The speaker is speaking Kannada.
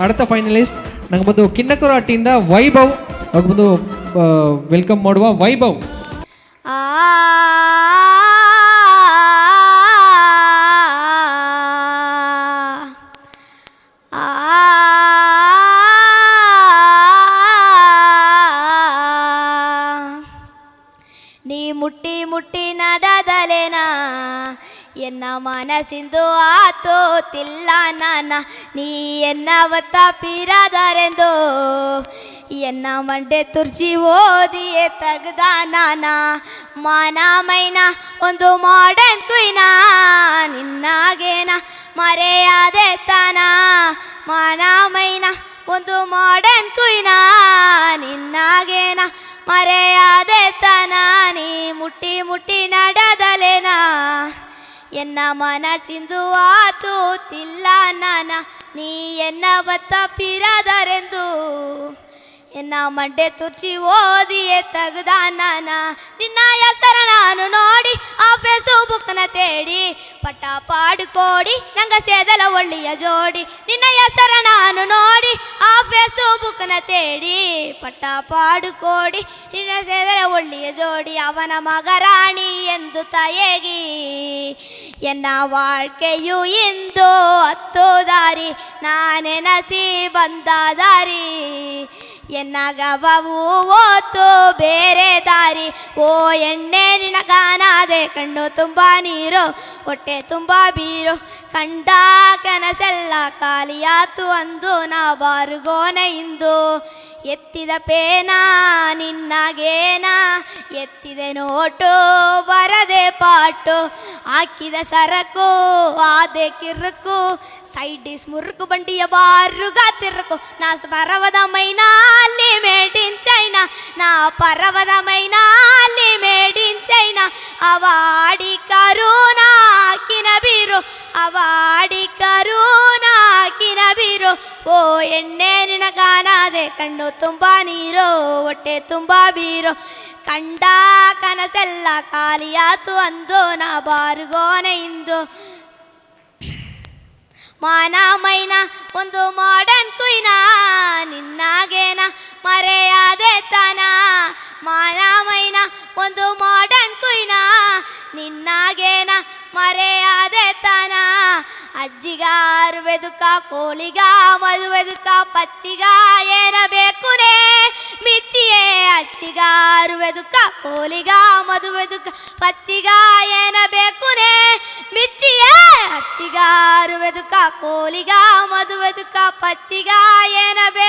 அடுத்த ಫೈನಲಿಸ್ಟ್ ನಂಗೆ ಬಂದು ಕಿನ್ನಕುರಹಟ್ಟಿಯಿಂದ ವೈಭವ್ ಅವ್ರಿಗೆ ಬಂದು ವೆಲ್ಕಮ್ ಮಾಡುವ ವೈಭವ್. ನೀ ಮುಟ್ಟಿ ಮುಟ್ಟಿ ನಡದಲೇನಾ ಎನ್ನ ಮನಸ್ಸಿಂದು ಆತೋತಿಲ್ಲ ನಾನ ನೀ ಎನ್ನವತ್ತ ಪಿರದರೆಂದು ಎನ್ನ ಮಂಡೆ ತುರ್ಚಿ ಓದಿಯೇ ತೆಗ್ದ ನಾನ ಮಾನ ಮೈನ ಒಂದು ಮಾಡರ್ನ್ ಕ್ವೀನ ನಿನ್ನಾಗೇನ ಮರೆಯಾದೆ ತಾನ ಮಾನ ಮೈನ ಒಂದು ಮಾಡರ್ನ್ ಕ್ವೀನ ನಿನ್ನಾಗೇನ ಮರೆಯಾದೆ ತಾನ ನೀ ಮುಟ್ಟಿ ಮುಟ್ಟಿ ನಡದಲೇನಾ ಎನ್ನ ಮನಸ್ಸಿಂದು ಆತೋತಿಲ್ಲ ನಾನ ನೀ ಎನ್ನವತ್ತ ಪಿರದರೆಂದು ಎನ್ನ ಮಂಡೆ ತುರ್ಚಿ ಓದಿಯೇ ತೆಗ್ದ ನಾನ ನಿನ್ನ ಹೆಸರ ನಾನು ನೋಡಿ ಆ ಫೇಸ್ಬುಕ್ನ ತೇಡಿ ಪಟ್ಟ ಪಾಡ್ಕೋಡಿ ನಂಗ ಸೇದಲ ಒಳ್ಳೆಯ ಜೋಡಿ ನಿನ್ನ ಹೆಸರ ನಾನು ನೋಡಿ ಆ ಫೇಸ್ಬುಕ್ನ ತೇಡಿ ಪಟ್ಟ ಪಾಡ್ಕೋಡಿ ನಿನ್ನ ಸೇದಲ ಒಳ್ಳೆಯ ಜೋಡಿ ಅವನ ಮಗರಾಣಿ ಎಂದು ತಯಗಿ ಎನ್ನ வாழ்க்கைಯು ಇಂದು ಹತ್ತು ದಾರಿ ನಾನೆನಸಿ ಬಂದ ದಾರಿ ಎನ್ನಗವವು ಓತು ಬೇರೆ ದಾರಿ ಓ ಎಣ್ಣೆ ನಿನಗಾನಾದೆ ಕಣ್ಣು ತುಂಬ ನೀರು ಹೊಟ್ಟೆ ತುಂಬ ಬೀರು ಕಂಡ ಕನಸೆಲ್ಲ ಖಾಲಿಯಾತು ಅಂದು ನಾ ಬಾರುಗೋನೆ ಇಂದು ಎತ್ತಿದ ಪೇನ ನಿನ್ನಗೇನ ಎತ್ತಿದೆ ನೋಟು ಬರದೆ ಪಾಟು ಹಾಕಿದ ಸರಕು ಆದೆ ಕಿರುಕು ಸೈಡಿಸ್ ಮುರುಕು ಬಂಡಿಯ ಬಾರುಗ ತಿರುಕು ನಾ ಪರವದ ಮೈನಾಲಿ ಮೇಡ್ ಇನ್ ಚೈನಾ ನಾ ಪರವದ ಮೈನಾಲಿ ಮೇಡ್ ಇನ್ ಚೈನಾ ಅವಾಡಿ ಕರುನಾ ಹಾಕಿನ ಬೀರು ಅವಾಡಿ ಕರುನಾ ಹಾಕಿನ ಬೀರು ಓ ಎಣ್ಣೆ ನಿನಗಾನಾದೆ ಕಣ್ಣು ತುಂಬ ನೀರು ಹೊಟ್ಟೆ ತುಂಬ ಬೀರು ಕಂಡ ಕನಸೆಲ್ಲ ಖಾಲಿಯಾತು ಅಂದು ನಾ ಬಾರುಗೋನೆ ಇಂದು ಮಾನ ಮೈನ ಒಂದು ಮಾಡರ್ನ್ ಕ್ವೀನ ನಿನ್ನಾಗೇನ ಮರೆಯಾದೆ ತಾನ ಮಾನ ಮೈನ ಒಂದು ಮಾಡರ್ನ್ ಕ್ವೀನ ನಿನ್ನಾಗೇನ ಮರೆಯಾದೆ ತಾನ ಅಜ್ಜಿಗಾರು ಬೆದುಕ ಕೋಳಿಗ ಮದುವೆದುಕ ಪಚ್ಚಿಗ ಏನ ಬೇಕುನೇ ಮಿಚ್ಚಿಯೇ ಅಜ್ಜಿಗಾರು ಬೆದುಕ ಕೋಳಿಗ ಮದುವೆದುಕ ಪಚ್ಚಿಗ ಏನ ಬೇಕುನೇ ಮಿಚ್ಚಿಯೇ ಅಚ್ಚಿಗಾರು ಬೆದುಕ ಕೋಳಿಗ ಮದುವೆದುಕ ಪಚ್ಚಿಗ ಏನ ಬೇಕು